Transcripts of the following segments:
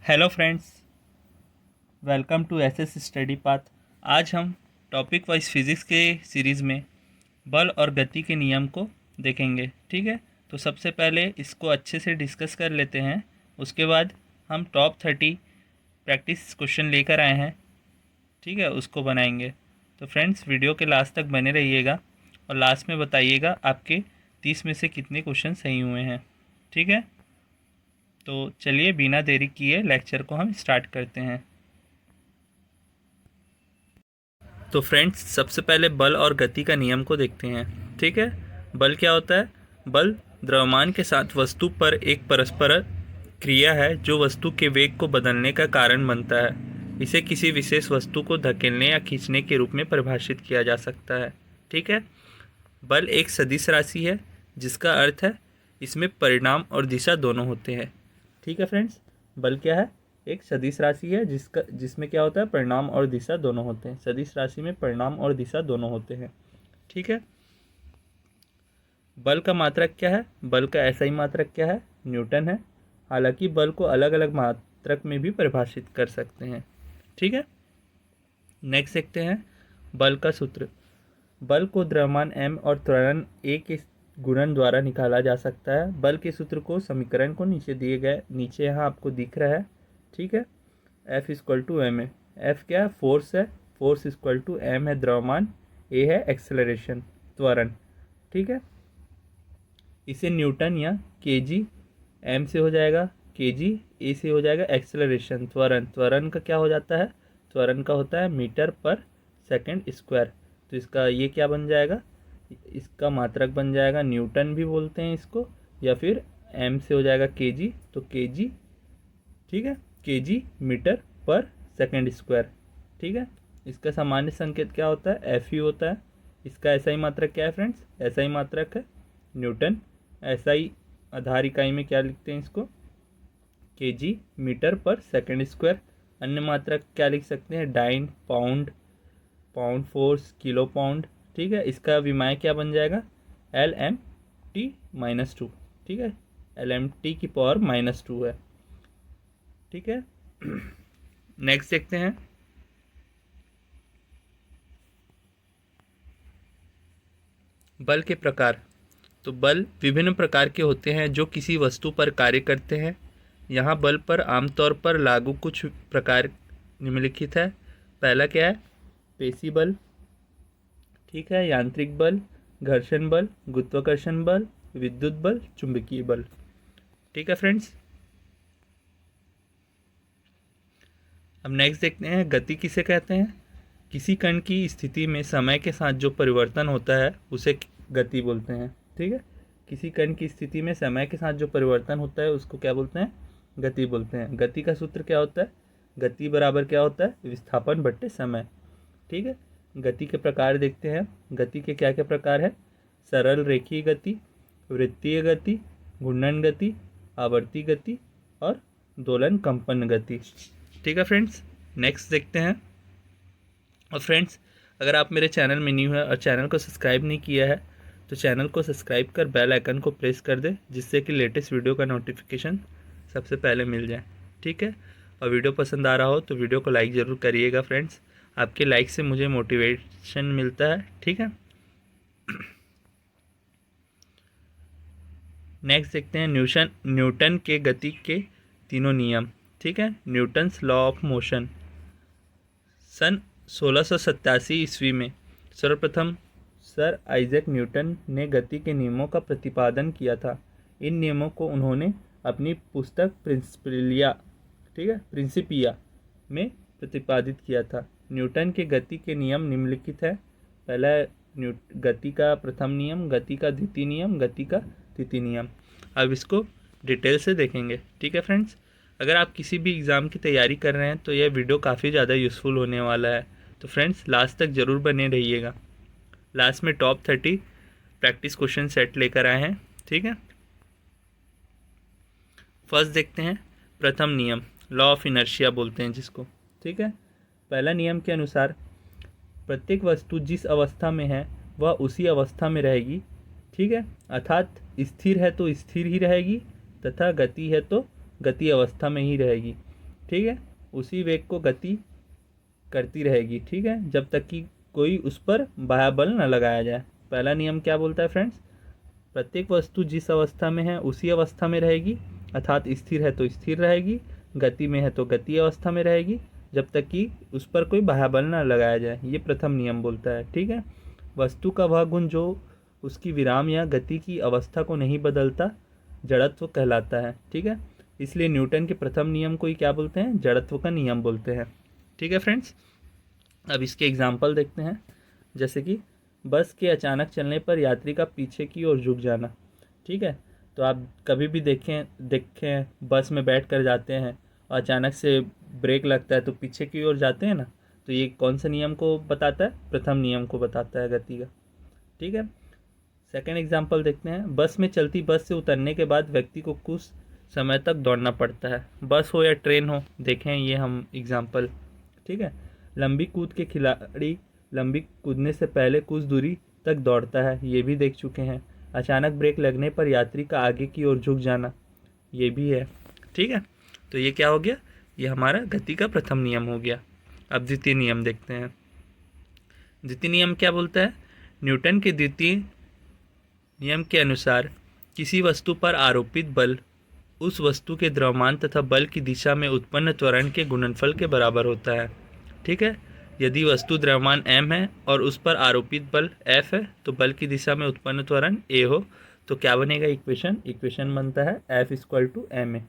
Hello friends, welcome to SS study path. आज हम topic wise physics के series में बल और गति के नियम को देखेंगे। ठीक है, तो सबसे पहले इसको अच्छे से डिस्कस कर लेते हैं। उसके बाद हम टॉप 30 प्रैक्टिस क्वेश्चन लेकर आए हैं, ठीक है, उसको बनाएंगे। तो फ्रेंड्स, वीडियो के लास्ट तक बने रहिएगा और लास्ट में बताइएगा आपके 30 में से कितने क्वेश्चन सही हुए हैं। ठीक है, तो चलिए बिना देरी किए लेक्चर को हम स्टार्ट करते हैं। तो फ्रेंड्स, सबसे पहले बल और गति का नियम को देखते हैं। ठीक है, बल क्या होता है? बल द्रव्यमान के साथ वस्तु पर एक परस्पर क्रिया है जो वस्तु के वेग को बदलने का कारण बनता है। इसे किसी विशेष वस्तु को धकेलने या खींचने के रूप में परिभाषित किया जा सकता है। ठीक है, बल एक सदिश राशि है जिसका अर्थ है इसमें परिमाण और दिशा दोनों होते हैं। ठीक है फ्रेंड्स, बल क्या है? एक सदिश राशि है जिसमें क्या होता है? परिमाण और दिशा दोनों होते हैं। सदिश राशि में परिमाण और दिशा दोनों होते हैं। ठीक है, बल का मात्रक क्या है? बल का ऐसा ही मात्रक क्या है? न्यूटन है। हालांकि बल को अलग अलग मात्रक में भी परिभाषित कर सकते हैं। ठीक है, नेक्स्ट देखते हैं बल का सूत्र। बल को द्रव्यमान m और त्वरण a के गुणन द्वारा निकाला जा सकता है। बल के सूत्र को समीकरण को नीचे यहाँ आपको दिख रहा है। ठीक है, F इक्वल टू एम है। F क्या है? फोर्स है। फोर्स इक्वल टू m है द्रव्यमान, a है एक्सेलरेशन, त्वरण। ठीक है, इसे न्यूटन या केजी m से हो जाएगा, केजी a से हो जाएगा एक्सेलरेशन, त्वरण। त्वरण का क्या हो जाता है? त्वरण का होता है मीटर पर सेकंड स्क्वायर। तो इसका ये क्या बन जाएगा? इसका मात्रक बन जाएगा, न्यूटन भी बोलते हैं इसको, या फिर m से हो जाएगा केजी, तो केजी। ठीक है, KG metre per second square. ठीक है, इसका सामान्य संकेत क्या होता है? एफ ही होता है। इसका ऐसा ही मात्रक क्या है फ्रेंड्स? ऐसा ही मात्रक है न्यूटन। ऐसा ही आधार इकाई में क्या लिखते हैं इसको? KG metre per second square. अन्य मात्रक क्या लिख सकते हैं? Dyne, pound, pound force, kilo pound. ठीक है, इसका विमाय क्या बन जाएगा? LMT-2। ठीक है, LMT की पावर -2 है। ठीक है, नेक्स्ट देखते हैं बल के प्रकार। तो बल विभिन्न प्रकार के होते हैं जो किसी वस्तु पर कार्य करते हैं। यहाँ बल पर आमतौर पर लागू कुछ प्रकार निम्नलिखित है। पहला क्या है? पेशी बल। ठीक है, यांत्रिक बल, घर्षण बल, गुरुत्वाकर्षण बल, विद्युत बल, चुंबकीय बल। ठीक है फ्रेंड्स, अब नेक्स्ट देखते हैं गति किसे कहते हैं। किसी कण की स्थिति में समय के साथ जो परिवर्तन होता है उसे गति बोलते हैं। ठीक है, किसी कण की स्थिति में समय के साथ जो परिवर्तन होता है उसको क्या बोलते हैं? गति बोलते हैं। गति का सूत्र क्या होता है? गति बराबर क्या होता है? विस्थापन बट्टे समय। ठीक है, गति के प्रकार देखते हैं। गति के क्या क्या प्रकार है? सरल रेखीय गति, वृत्तीय गति, घूर्णन गति, आवर्ती गति और दोलन कंपन गति। ठीक है फ्रेंड्स, नेक्स्ट देखते हैं। और फ्रेंड्स, अगर आप मेरे चैनल में न्यू है और चैनल को सब्सक्राइब नहीं किया है तो चैनल को सब्सक्राइब कर बेल आइकन को प्रेस कर दे, जिससे कि लेटेस्ट वीडियो का नोटिफिकेशन सबसे पहले मिल जाए। ठीक है, और वीडियो पसंद आ रहा हो तो वीडियो को लाइक ज़रूर करिएगा फ्रेंड्स। आपके लाइक से मुझे मोटिवेशन मिलता है। ठीक है, नेक्स्ट देखते हैं न्यूटन के गति के तीनों नियम। ठीक है, न्यूटन्स लॉ ऑफ मोशन। सन 1687 ईस्वी में सर्वप्रथम सर आइजैक न्यूटन ने गति के नियमों का प्रतिपादन किया था। इन नियमों को उन्होंने अपनी पुस्तक प्रिंसिपिया में प्रतिपादित किया था। न्यूटन के गति के नियम निम्नलिखित है। पहला गति का प्रथम नियम, गति का द्वितीय नियम, गति का तृतीय नियम। अब इसको डिटेल से देखेंगे। ठीक है फ्रेंड्स, अगर आप किसी भी एग्ज़ाम की तैयारी कर रहे हैं तो यह वीडियो काफ़ी ज़्यादा यूज़फुल होने वाला है। तो फ्रेंड्स, लास्ट तक ज़रूर बने रहिएगा। लास्ट में टॉप 30 प्रैक्टिस क्वेश्चन सेट लेकर आए हैं। ठीक है, फर्स्ट देखते हैं प्रथम नियम, लॉ ऑफ इनर्शिया बोलते हैं जिसको। ठीक है, पहला नियम के अनुसार प्रत्येक वस्तु जिस अवस्था में है वह उसी अवस्था में रहेगी। ठीक है, अर्थात स्थिर है तो स्थिर ही रहेगी तथा गति है तो गति अवस्था में ही रहेगी। ठीक है, उसी वेग को गति करती रहेगी, ठीक है, जब तक कि कोई उस पर बाह्य बल न लगाया जाए। पहला नियम क्या बोलता है फ्रेंड्स, प्रत्येक वस्तु जिस अवस्था में है उसी अवस्था में रहेगी, अर्थात स्थिर है तो स्थिर रहेगी, गति में है तो गति अवस्था में रहेगी, जब तक कि उस पर कोई बाह्य बल न लगाया जाए। ये प्रथम नियम बोलता है, ठीक है। वस्तु का वह गुण जो उसकी विराम या गति की अवस्था को नहीं बदलता, जड़त्व कहलाता है, ठीक है। इसलिए न्यूटन के प्रथम नियम को ही क्या बोलते हैं, जड़त्व का नियम बोलते हैं, ठीक है फ्रेंड्स। अब इसके एग्जाम्पल देखते हैं, जैसे कि बस के अचानक चलने पर यात्री का पीछे की ओर झुक जाना, ठीक है। तो आप कभी भी देखें बस में बैठ कर जाते हैं और अचानक से ब्रेक लगता है तो पीछे की ओर जाते हैं ना, तो ये कौन सा नियम को बताता है, प्रथम नियम को बताता है गति का, ठीक है। सेकेंड एग्जाम्पल देखते हैं, बस में चलती बस से उतरने के बाद व्यक्ति को कुछ समय तक दौड़ना पड़ता है, बस हो या ट्रेन हो, देखें ये हम एग्जाम्पल, ठीक है। लंबी कूद के खिलाड़ी लंबी कूदने से पहले कुछ दूरी तक दौड़ता है, ये भी देख चुके हैं। अचानक ब्रेक लगने पर यात्री का आगे की ओर झुक जाना, ये भी है, ठीक है। तो ये क्या हो गया, ये हमारा गति का प्रथम नियम हो गया। अब द्वितीय नियम देखते हैं। द्वितीय नियम क्या बोलता है, न्यूटन के द्वितीय नियम के अनुसार किसी वस्तु पर आरोपित बल उस वस्तु के द्रव्यमान तथा बल की दिशा में उत्पन्न त्वरण के गुणनफल के बराबर होता है, ठीक है। यदि वस्तु द्रव्यमान m है और उस पर आरोपित बल F है तो बल की दिशा में उत्पन्न त्वरण a हो, तो क्या बनेगा इक्वेशन बनता है F = ma।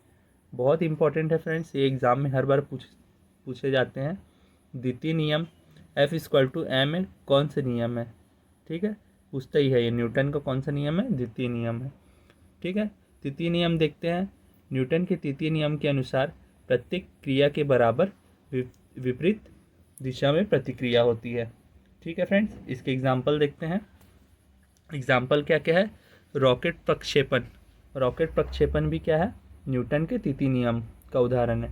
बहुत इंपॉर्टेंट है फ्रेंड्स, ये एग्जाम में हर बार पूछे जाते हैं। द्वितीय नियम F = ma कौन से नियम है, ठीक है, पूछता ही है ये, न्यूटन का कौन सा नियम है, द्वितीय नियम है, ठीक है। तृतीय नियम देखते हैं। न्यूटन के तृतीय नियम के अनुसार प्रत्येक क्रिया के बराबर विपरीत दिशा में प्रतिक्रिया होती है, ठीक है फ्रेंड्स। इसके एग्जाम्पल देखते हैं। एग्जाम्पल क्या क्या है, रॉकेट प्रक्षेपण भी क्या है, न्यूटन के तृतीय नियम का उदाहरण है,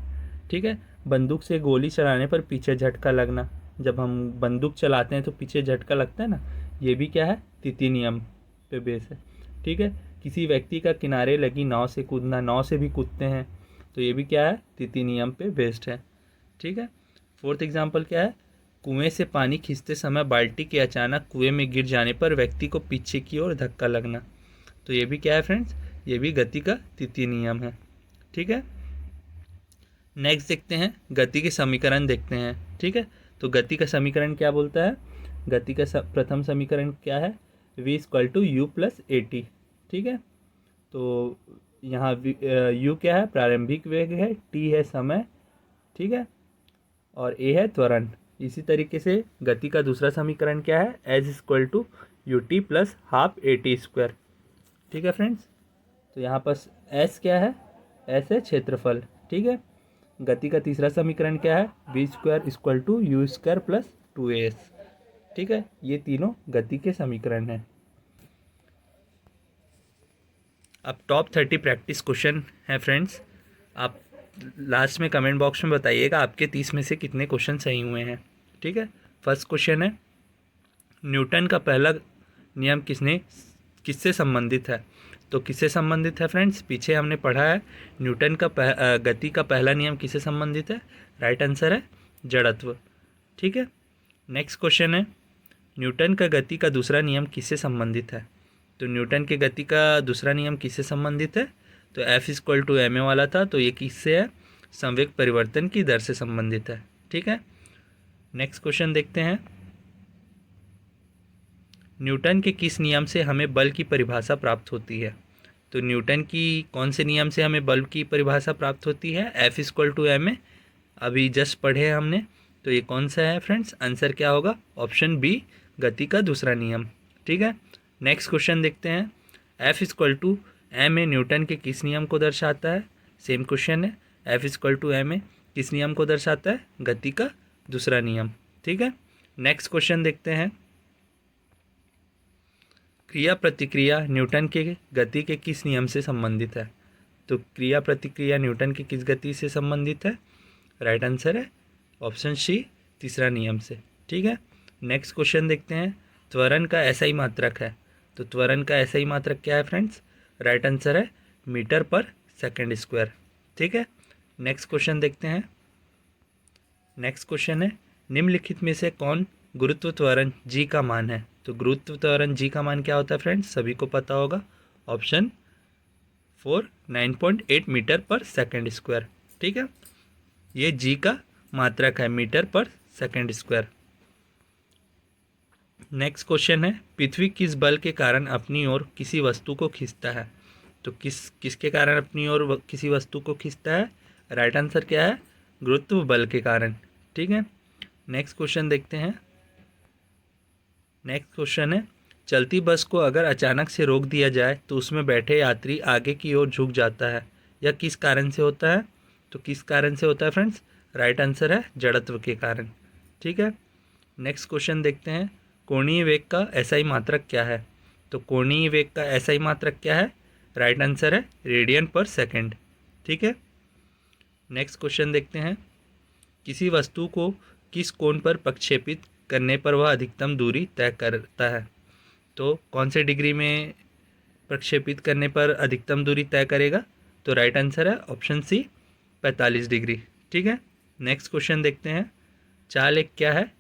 ठीक है। बंदूक से गोली चलाने पर पीछे झटका लगना, जब हम बंदूक चलाते हैं तो पीछे झटका लगता है ना, ये भी क्या है, तृतीय नियम पे बेस है, ठीक है। किसी व्यक्ति का किनारे लगी नाव से कूदना, नाव से भी कूदते हैं, तो ये भी क्या है, तृतीय नियम पे बेस्ड है, ठीक है। फोर्थ एग्जाम्पल क्या है, कुएं से पानी खींचते समय बाल्टी के अचानक कुएं में गिर जाने पर व्यक्ति को पीछे की ओर धक्का लगना, तो ये भी क्या है फ्रेंड्स, ये भी गति का तृतीय नियम है, ठीक है। नेक्स्ट देखते हैं, गति के समीकरण देखते हैं, ठीक है। तो गति का समीकरण क्या बोलता है, गति का प्रथम समीकरण क्या है, v = u + at, ठीक है। तो यहाँ u क्या है, प्रारंभिक वेग है, t है समय, ठीक है, और a है त्वरण। इसी तरीके से गति का दूसरा समीकरण क्या है, s = ut + ½ at², ठीक है फ्रेंड्स। तो यहाँ पर s क्या है, s है क्षेत्रफल, ठीक है। गति का तीसरा समीकरण क्या है, v² = u² + 2as, ठीक है। ये तीनों गति के समीकरण हैं। अब टॉप 30 प्रैक्टिस क्वेश्चन है फ्रेंड्स, आप लास्ट में कमेंट बॉक्स में बताइएगा आपके 30 में से कितने क्वेश्चन सही हुए हैं, ठीक है। फर्स्ट क्वेश्चन है, न्यूटन का पहला नियम किससे संबंधित है, तो किससे संबंधित है फ्रेंड्स, पीछे हमने पढ़ा है न्यूटन का गति का पहला नियम किससे संबंधित है, राइट आंसर है जड़त्व, ठीक है। नेक्स्ट क्वेश्चन है, न्यूटन का गति का दूसरा नियम किससे संबंधित है, तो न्यूटन के गति का दूसरा नियम किससे संबंधित है, तो F = ma वाला था, तो ये किससे है, संवेग परिवर्तन की दर से संबंधित है, ठीक है। नेक्स्ट क्वेश्चन देखते हैं, न्यूटन के किस नियम से हमें बल की परिभाषा प्राप्त होती है, तो न्यूटन की कौन से नियम से हमें बल की परिभाषा प्राप्त होती है, F = ma, अभी जस्ट पढ़े हमने, तो ये कौन सा है फ्रेंड्स, आंसर क्या होगा, ऑप्शन बी, गति का दूसरा नियम, ठीक है। नेक्स्ट क्वेश्चन देखते हैं, F = ma न्यूटन के किस नियम को दर्शाता है, सेम क्वेश्चन है, F = ma किस नियम को दर्शाता है, गति का दूसरा नियम, ठीक है। नेक्स्ट क्वेश्चन देखते हैं, क्रिया प्रतिक्रिया न्यूटन के गति के किस नियम से संबंधित है, तो क्रिया प्रतिक्रिया न्यूटन की किस गति से संबंधित है, राइट आंसर है ऑप्शन सी, तीसरा नियम से, ठीक है। नेक्स्ट क्वेश्चन देखते हैं, त्वरण का SI मात्रक है, तो त्वरण का SI मात्रक क्या है फ्रेंड्स, राइट आंसर है मीटर पर सेकंड स्क्वायर, ठीक है। नेक्स्ट क्वेश्चन देखते हैं। नेक्स्ट क्वेश्चन है, निम्नलिखित में से कौन गुरुत्व त्वरण जी का मान है? तो गुरुत्व त्वरण जी का मान क्या होता है फ्रेंड्स, सभी को पता होगा। ऑप्शन 4 9.8 मीटर पर सेकेंड स्क्वायर। ठीक है, ये जी का मात्रक है, मीटर पर सेकेंड स्क्वायर। नेक्स्ट क्वेश्चन है, पृथ्वी किस बल के कारण अपनी ओर किसी वस्तु को खींचता है? तो किसके कारण अपनी ओर किसी वस्तु को खींचता है? राइट आंसर क्या है? गुरुत्व बल के कारण। ठीक है, नेक्स्ट क्वेश्चन देखते हैं। नेक्स्ट क्वेश्चन है, चलती बस को अगर अचानक से रोक दिया जाए तो उसमें बैठे यात्री आगे की ओर झुक जाता है, यह किस कारण से होता है? तो किस कारण से होता है फ्रेंड्स? राइट आंसर है जड़त्व के कारण। ठीक है, नेक्स्ट क्वेश्चन देखते हैं, कोणीय वेग का एसआई मात्रक क्या है? तो कोणीय वेग का एसआई मात्रक क्या है? राइट आंसर है रेडियन पर सेकेंड। ठीक है, नेक्स्ट क्वेश्चन देखते हैं, किसी वस्तु को किस कोण पर प्रक्षेपित करने पर वह अधिकतम दूरी तय करता है? तो कौन से डिग्री में प्रक्षेपित करने पर अधिकतम दूरी तय करेगा? तो राइट आंसर है ऑप्शन सी 45 डिग्री। ठीक है, नेक्स्ट क्वेश्चन देखते हैं, चाल एक क्या है?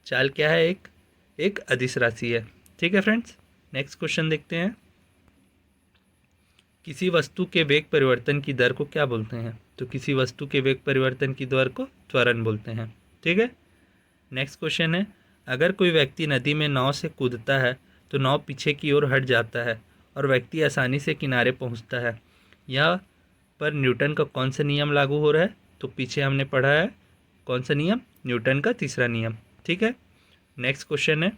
चाल क्या है? एक अदिश राशि है। ठीक है फ्रेंड्स, नेक्स्ट क्वेश्चन देखते हैं, किसी वस्तु के वेग परिवर्तन की दर को क्या बोलते हैं? तो किसी वस्तु के वेग परिवर्तन की दर को त्वरण बोलते हैं। ठीक है, नेक्स्ट क्वेश्चन है, अगर कोई व्यक्ति नदी में नाव से कूदता है तो नाव पीछे की ओर हट जाता है और व्यक्ति आसानी से किनारे पहुंचता है, यह पर न्यूटन का कौन सा नियम लागू हो रहा है? तो पीछे हमने पढ़ा है कौन सा नियम? न्यूटन का तीसरा नियम। ठीक है, नेक्स्ट क्वेश्चन है,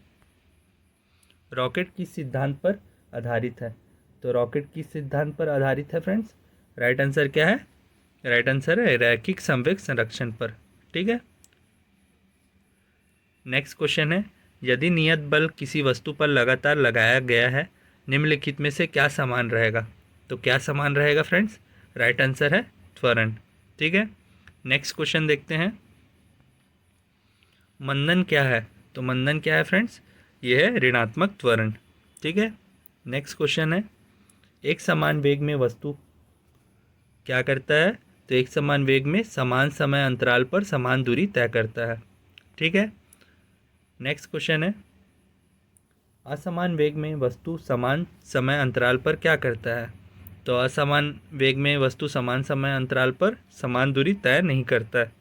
रॉकेट किस सिद्धांत पर आधारित है? तो रॉकेट किस सिद्धांत पर आधारित है फ्रेंड्स? राइट आंसर क्या है? राइट आंसर है रैखिक संवेग संरक्षण पर। ठीक है, नेक्स्ट क्वेश्चन है, यदि नियत बल किसी वस्तु पर लगातार लगाया गया है, निम्नलिखित में से क्या समान रहेगा? तो क्या समान रहेगा फ्रेंड्स? राइट आंसर है त्वरण। ठीक है, नेक्स्ट क्वेश्चन देखते हैं, मंदन क्या है? तो मंदन क्या है फ्रेंड्स? ये है ऋणात्मक त्वरण। ठीक है, नेक्स्ट क्वेश्चन है, एक समान वेग में वस्तु क्या करता है? तो एक समान वेग में समान समय अंतराल पर समान दूरी तय करता है। ठीक है, नेक्स्ट क्वेश्चन है, असमान वेग में वस्तु समान समय अंतराल पर क्या करता है? तो असमान वेग में वस्तु समान समय अंतराल पर समान दूरी तय नहीं करता है।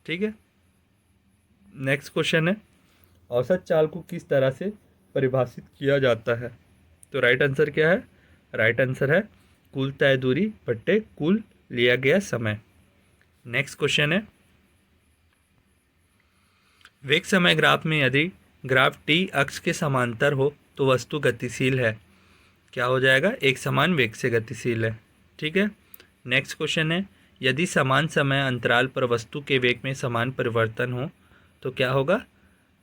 ठीक है, नेक्स्ट क्वेश्चन है, औसत चाल को किस तरह से परिभाषित किया जाता है? तो राइट आंसर क्या है? राइट आंसर है कुल तय दूरी बट्टे कुल लिया गया समय। नेक्स्ट क्वेश्चन है, वेग समय ग्राफ में यदि ग्राफ टी अक्ष के समांतर हो तो वस्तु गतिशील है। क्या हो जाएगा? एक समान वेग से गतिशील है। ठीक है, नेक्स्ट क्वेश्चन है, यदि समान समय अंतराल पर वस्तु के वेग में समान परिवर्तन हो तो क्या होगा?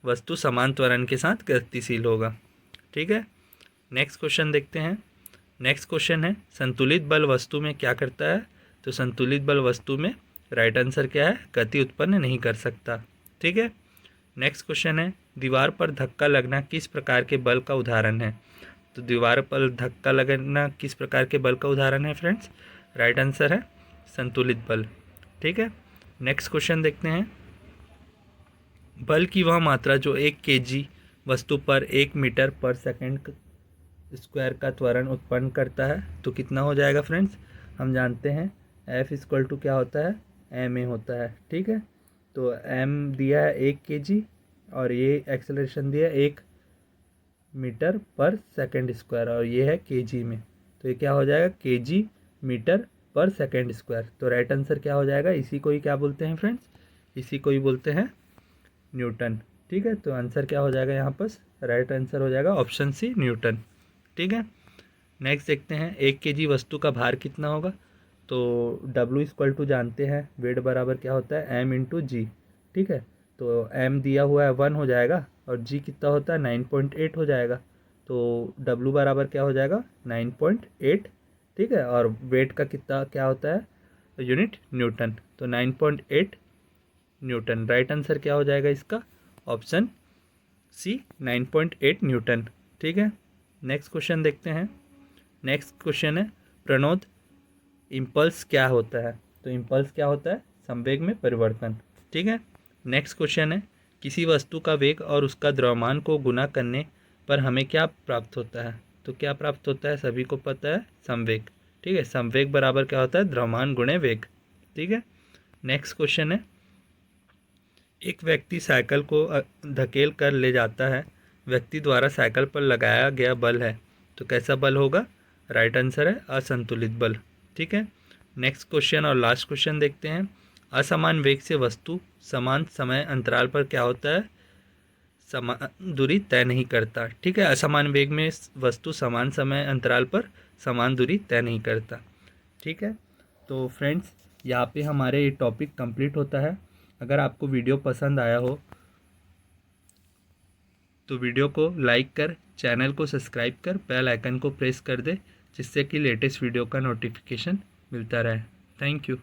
वस्तु समान त्वरण के साथ गतिशील होगा। ठीक है, नेक्स्ट क्वेश्चन देखते हैं। नेक्स्ट क्वेश्चन है, संतुलित बल वस्तु में क्या करता है? तो संतुलित बल वस्तु में राइट आंसर क्या है? गति उत्पन्न नहीं कर सकता। ठीक है, नेक्स्ट क्वेश्चन है, दीवार पर धक्का लगना किस प्रकार के बल का उदाहरण है? तो दीवार पर धक्का लगना किस प्रकार के बल का उदाहरण है फ्रेंड्स? राइट आंसर है संतुलित बल। ठीक है, नेक्स्ट क्वेश्चन देखते हैं, बल की वह मात्रा जो 1 kg वस्तु पर 1 मीटर पर सेकंड स्क्वायर का त्वरण उत्पन्न करता है तो कितना हो जाएगा फ्रेंड्स? हम जानते हैं F इक्वल टू क्या होता है? ma होता है। ठीक है, तो m दिया है 1 kg और ये एक्सेलरेशन दिया है 1 मीटर पर सेकंड स्क्वायर और ये है kg में, तो ये क्या हो जाएगा? kg metre per second square. तो राइट आंसर क्या हो जाएगा? इसी को ही क्या बोलते हैं फ्रेंड्स? इसी को ही बोलते हैं न्यूटन। ठीक है, तो आंसर क्या हो जाएगा यहाँ पर? राइट आंसर हो जाएगा ऑप्शन सी न्यूटन। ठीक है, नेक्स्ट देखते हैं, 1 kg वस्तु का भार कितना होगा? तो W इक्वल टू जानते हैं वेट बराबर क्या होता है? m इंटू जी। ठीक है, तो m दिया हुआ है 1 हो जाएगा और g कितना होता है? 9.8 हो जाएगा, तो W बराबर क्या हो जाएगा? 9.8। ठीक है, और वेट का कितना क्या होता है? यूनिट न्यूटन, तो 9.8 न्यूटन। राइट आंसर क्या हो जाएगा इसका? Option C 9.8 newton. ठीक है, नेक्स्ट क्वेश्चन देखते हैं। नेक्स्ट क्वेश्चन है, प्रणोद इम्पल्स क्या होता है? तो इम्पल्स क्या होता है, संवेग में परिवर्तन। ठीक है, नेक्स्ट क्वेश्चन है, किसी वस्तु का वेग और उसका द्रव्यमान को गुना करने पर हमें क्या प्राप्त होता है। तो क्या प्राप्त होता है, सभी को पता है, संवेग। ठीक है, संवेग बराबर क्या होता है, द्रव्यमान गुणे वेग। ठीक है, नेक्स्ट क्वेश्चन है, एक व्यक्ति साइकिल को धकेल कर ले जाता है, व्यक्ति द्वारा साइकिल पर लगाया गया बल है, तो कैसा बल होगा, राइट आंसर है असंतुलित बल। ठीक है, नेक्स्ट क्वेश्चन और लास्ट क्वेश्चन देखते हैं, असमान वेग से वस्तु समान समय अंतराल पर क्या होता है, समान दूरी तय नहीं करता। ठीक है, असमान वेग में वस्तु समान समय अंतराल पर समान दूरी तय नहीं करता। ठीक है, तो फ्रेंड्स यहाँ पे हमारे ये टॉपिक कंप्लीट होता है। अगर आपको वीडियो पसंद आया हो तो वीडियो को लाइक कर, चैनल को सब्सक्राइब कर, बेल आइकन को प्रेस कर दे, जिससे कि लेटेस्ट वीडियो का नोटिफिकेशन मिलता रहे। Thank you.